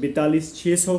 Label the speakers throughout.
Speaker 1: 42,600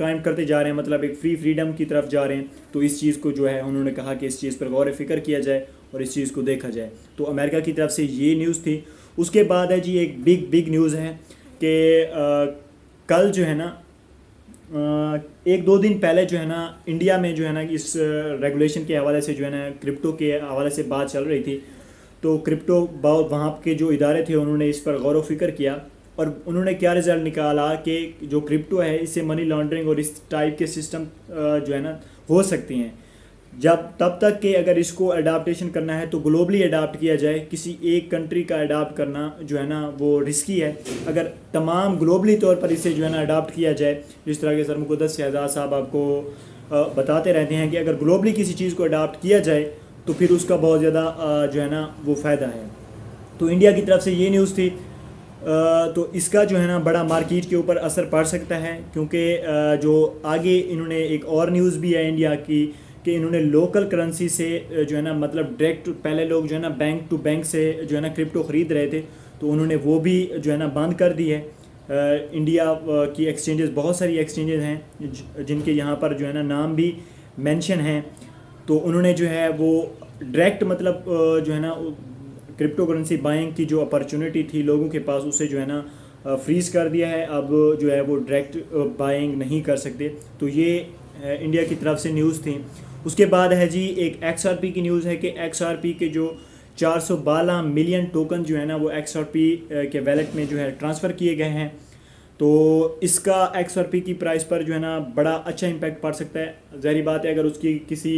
Speaker 1: قائم کرتے جا رہے ہیں, مطلب ایک فریڈم کی طرف جا رہے ہیں. تو اس چیز کو جو ہے انہوں نے کہا کہ اس چیز پر غور و فکر کیا جائے اور اس چیز کو دیکھا جائے. تو امریکہ کی طرف سے یہ نیوز تھی. اس کے بعد ہے جی ایک بگ نیوز ہے کہ کل جو ہے نا 1-2 دن پہلے جو ہے نا انڈیا میں جو ہے نا اس ریگولیشن کے حوالے سے جو ہے نا کرپٹو کے حوالے سے بات چل رہی تھی. تو کرپٹو وہاں کے جو ادارے تھے انہوں نے اس پر غور و فکر کیا اور انہوں نے کیا رزلٹ نکالا کہ جو کرپٹو ہے اس سے منی لانڈرنگ اور اس ٹائپ کے سسٹم جو ہے نا ہو سکتی ہیں. تب تک کہ اگر اس کو اڈاپٹیشن کرنا ہے تو گلوبلی اڈاپٹ کیا جائے. کسی ایک کنٹری کا اڈاپٹ کرنا جو ہے نا وہ رسکی ہے. اگر تمام گلوبلی طور پر اسے جو ہے نا اڈاپٹ کیا جائے, جس طرح کہ سر مقدس شہزاد صاحب آپ کو بتاتے رہتے ہیں کہ اگر گلوبلی کسی چیز کو اڈاپٹ کیا جائے تو پھر اس کا بہت زیادہ جو ہے نا وہ فائدہ ہے. تو انڈیا کی طرف سے یہ نیوز تھی. تو اس کا جو ہے نا بڑا مارکیٹ کے اوپر اثر پڑ سکتا ہے, کیونکہ جو آگے انہوں نے ایک اور نیوز بھی ہے انڈیا کی کہ انہوں نے لوکل کرنسی سے جو ہے نا مطلب ڈائریکٹ, پہلے لوگ جو ہے نا بینک ٹو بینک سے جو ہے نا کرپٹو خرید رہے تھے, تو انہوں نے وہ بھی جو ہے نا بند کر دی ہے. انڈیا کی ایکسچینجز, بہت ساری ایکسچینجز ہیں جن کے یہاں پر جو ہے نا نام بھی مینشن ہیں. تو انہوں نے جو ہے وہ ڈائریکٹ مطلب جو ہے نا کرپٹو کرنسی بائنگ کی جو اپرچونٹی تھی لوگوں کے پاس اسے جو ہے نا فریز کر دیا ہے. اب جو ہے وہ ڈائریکٹ بائنگ نہیں کر سکتے. تو یہ انڈیا کی طرف سے نیوز تھی. اس کے بعد ہے جی ایک ایکس آر پی کی نیوز ہے کہ ایکس آر پی کے جو 412 ملین ٹوکن جو ہے نا وہ ایکس آر پی کے ویلٹ میں جو ہے ٹرانسفر کیے گئے ہیں. تو اس کا ایکس آر پی کی پرائس پر جو ہے نا بڑا اچھا امپیکٹ پڑ سکتا ہے. ظاہری بات ہے اگر اس کی کسی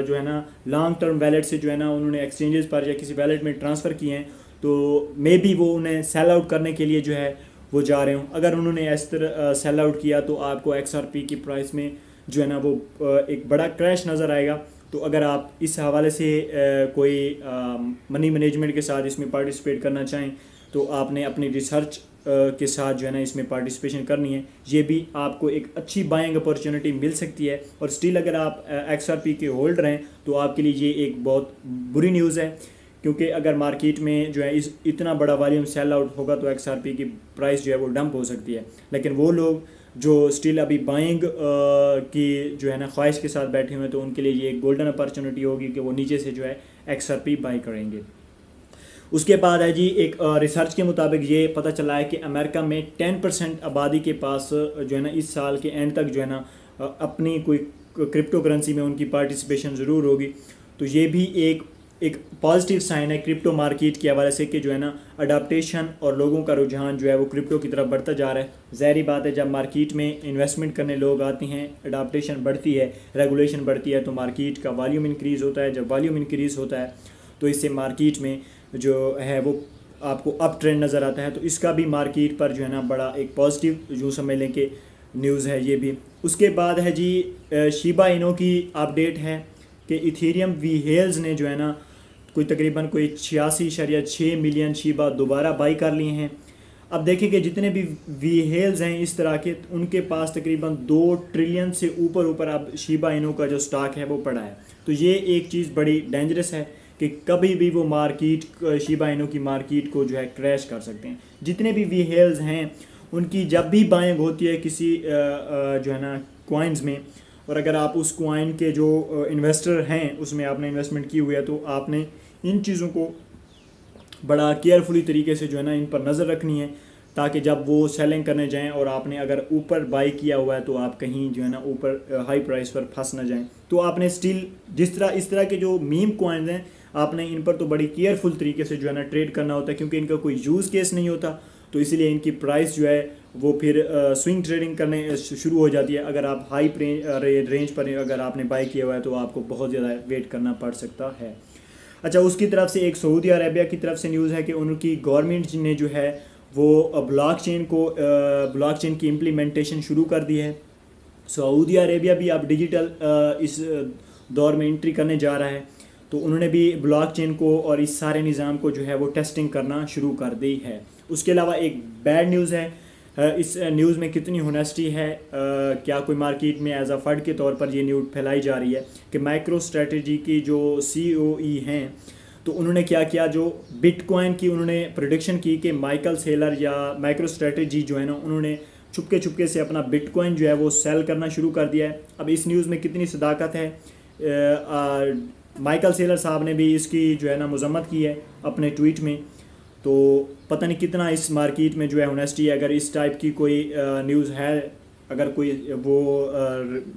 Speaker 1: جو ہے نا لانگ ٹرم ویلٹ سے جو ہے نا انہوں نے ایکسچینجز پر یا کسی ویلٹ میں ٹرانسفر کیے ہیں تو مے بی وہ انہیں سیل آؤٹ کرنے کے لیے جو ہے وہ جا رہے ہوں. اگر انہوں نے اس طرح سیل آؤٹ کیا تو آپ کو ایکس آر پی کی پرائس میں جو ہے نا وہ ایک بڑا کریش نظر آئے گا. تو اگر آپ اس حوالے سے کوئی منی مینجمنٹ کے ساتھ اس میں پارٹیسپیٹ کرنا چاہیں تو آپ نے اپنی ریسرچ کے ساتھ جو ہے نا اس میں پارٹیسپیشن کرنی ہے. یہ بھی آپ کو ایک اچھی بائنگ اپرچونٹی مل سکتی ہے. اور سٹل اگر آپ ایکس آر پی کے ہولڈر ہیں تو آپ کے لیے یہ ایک بہت بری نیوز ہے, کیونکہ اگر مارکیٹ میں جو ہے اتنا بڑا والیوم سیل آؤٹ ہوگا تو ایکس آر پی کی پرائس جو ہے وہ ڈمپ ہو سکتی ہے. لیکن وہ لوگ جو سٹل ابھی بائنگ کی جو ہے نا خواہش کے ساتھ بیٹھے ہوئے ہیں تو ان کے لیے یہ ایک گولڈن اپرچونٹی ہوگی کہ وہ نیچے سے جو ہے ایکس آر پی بائی کریں گے. اس کے بعد ہے جی ایک ریسرچ کے مطابق یہ پتہ چلا ہے کہ امریکہ میں 10% آبادی کے پاس جو ہے نا اس سال کے اینڈ تک جو ہے نا اپنی کوئی کرپٹو کرنسی میں ان کی پارٹیسپیشن ضرور ہوگی. تو یہ بھی ایک پازیٹیو سائن ہے کرپٹو مارکیٹ کے حوالے سے کہ جو ہے نا اڈاپٹیشن اور لوگوں کا رجحان جو ہے وہ کرپٹو کی طرف بڑھتا جا رہا ہے. ظاہری بات ہے جب مارکیٹ میں انویسٹمنٹ کرنے لوگ آتے ہیں, اڈاپٹیشن بڑھتی ہے, ریگولیشن بڑھتی ہے, تو مارکیٹ کا والیوم انکریز ہوتا ہے. جب والیوم انکریز ہوتا ہے تو اس سے مارکیٹ میں جو ہے وہ آپ کو اپ ٹرینڈ نظر آتا ہے. تو اس کا بھی مارکیٹ پر جو ہے نا بڑا ایک پازیٹیو جو سمجھ لیں کہ نیوز ہے یہ بھی. اس کے بعد ہے جی شیبا انو کی اپڈیٹ ہے کہ ایتھیریم وی ہیلز نے جو ہے نا تقریباً 86.6 ملین شیبا دوبارہ بائی کر لیے ہیں. اب دیکھیں کہ جتنے بھی وی ہیلز ہیں اس طرح کے ان کے پاس تقریباً 2 ٹریلین سے اوپر اب شیبا انو کا جو سٹاک ہے وہ پڑا ہے. تو یہ ایک چیز بڑی ڈینجرس ہے کہ کبھی بھی وہ مارکیٹ شیبا انو کی مارکیٹ کو جو ہے کریش کر سکتے ہیں. جتنے بھی وی ہیلز ہیں ان کی جب بھی بائنگ ہوتی ہے کسی جو ہے نا کوائنز میں, اور اگر آپ اس کوائن کے جو انویسٹر ہیں اس میں آپ نے انویسٹمنٹ کی ہوئی ہے تو آپ نے ان چیزوں کو بڑا کیئرفلی طریقے سے جو ہے نا ان پر نظر رکھنی ہے, تاکہ جب وہ سیلنگ کرنے جائیں اور آپ نے اگر اوپر بائی کیا ہوا ہے تو آپ کہیں جو ہے نا اوپر ہائی پرائس پر پھنس نہ جائیں. تو آپ نے سٹل اس طرح کے جو میم کوائنز ہیں آپ نے ان پر تو بڑی کیئرفل طریقے سے جو ہے نا ٹریڈ کرنا ہوتا ہے, کیونکہ ان کا کوئی یوز کیس نہیں ہوتا. تو اس لیے ان کی پرائس جو ہے وہ پھر سوئنگ ٹریڈنگ کرنے شروع ہو جاتی ہے. اگر آپ ہائی رینج پر اگر آپ نے بائی کیا ہوا ہے تو آپ کو بہت زیادہ ویٹ کرنا پڑ سکتا ہے. اچھا, اس کی طرف سے ایک سعودی عربیہ کی طرف سے نیوز ہے کہ ان کی گورنمنٹ نے جو ہے وہ بلاک چین کی امپلیمنٹیشن شروع کر دی ہے. سعودی عربیہ بھی اب ڈیجیٹل اس دور میں انٹری کرنے جا رہا ہے. تو انہوں نے بھی بلاک چین کو اور اس سارے نظام کو جو ہے وہ ٹیسٹنگ کرنا شروع کر دی ہے. اس کے علاوہ ایک بیڈ نیوز ہے. اس نیوز میں کتنی ہونیسٹی ہے, کیا کوئی مارکیٹ میں ایز اے فنڈ کے طور پر یہ نیوز پھیلائی جا رہی ہے کہ مائکرو اسٹریٹجی کی جو COE ہیں تو انہوں نے کیا جو بٹ کوائن کی انہوں نے پریڈکشن کی کہ مائیکل سیلر یا مائکرو اسٹریٹجی جو ہے نا انہوں نے چھپکے سے اپنا بٹ کوائن جو ہے وہ سیل کرنا شروع کر دیا ہے. اب اس نیوز میں کتنی صداقت ہے, مائیکل سیلر صاحب نے بھی اس کی جو ہے نا مذمت کی ہے اپنے ٹویٹ میں. تو پتہ نہیں کتنا اس مارکیٹ میں جو ہے ہونیسٹی ہے. اگر اس ٹائپ کی کوئی نیوز ہے, اگر کوئی وہ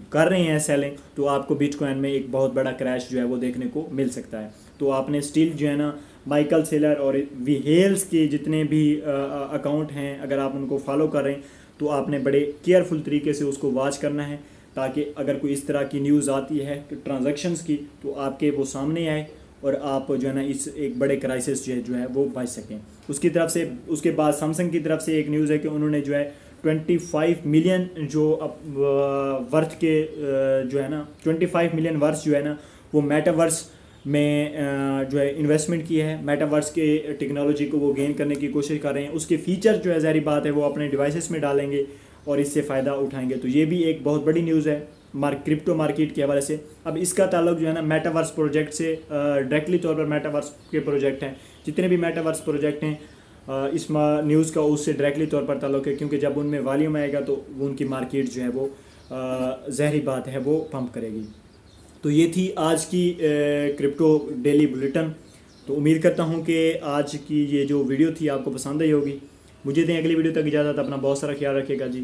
Speaker 1: کر رہے ہیں سیلنگ, تو آپ کو بٹ کوائن میں ایک بہت بڑا کریش جو ہے وہ دیکھنے کو مل سکتا ہے. تو آپ نے اسٹل جو ہے نا مائیکل سیلر اور وی ہیلز کے جتنے بھی اکاؤنٹ ہیں, اگر آپ ان کو فالو کر رہے ہیں تو آپ نے بڑے کیئرفل طریقے سے اس کو واچ کرنا ہے, تاکہ اگر کوئی اس طرح کی نیوز آتی ہے ٹرانزیکشنز کی تو آپ کے وہ سامنے آئے اور آپ جو ہے نا اس ایک بڑے کرائسس جو ہے وہ بچ سکیں. اس کے بعد سیمسنگ کی طرف سے ایک نیوز ہے کہ انہوں نے جو ہے 25 ملین جو ورتھ کے جو ہے نا 25 ملین ورث جو ہے نا وہ میٹاورس میں جو ہے انویسٹمنٹ کی ہے. میٹاورس کے ٹیکنالوجی کو وہ گین کرنے کی کوشش کر رہے ہیں. اس کے فیچر جو ہے ظاہری بات ہے وہ اپنے ڈیوائسز میں ڈالیں گے اور اس سے فائدہ اٹھائیں گے. تو یہ بھی ایک بہت بڑی نیوز ہے کرپٹو مارکیٹ کے حوالے سے. اب اس کا تعلق جو ہے نا میٹاورس پروجیکٹ سے ڈائریکٹلی طور پر میٹاورس کے پروجیکٹ ہیں, جتنے بھی میٹاورس پروجیکٹ ہیں اس نیوز کا اس سے ڈائریکٹلی طور پر تعلق ہے, کیونکہ جب ان میں والیوم آئے گا تو ان کی مارکیٹ جو ہے وہ ظاہری بات ہے وہ پمپ کرے گی. تو یہ تھی آج کی کرپٹو ڈیلی بلیٹن. تو امید کرتا ہوں کہ آج کی یہ جو ویڈیو تھی آپ کو پسند آئی ہوگی. مجھے دیں اگلی ویڈیو تک اجازت, اپنا بہت سارا خیال رکھیے گا جی.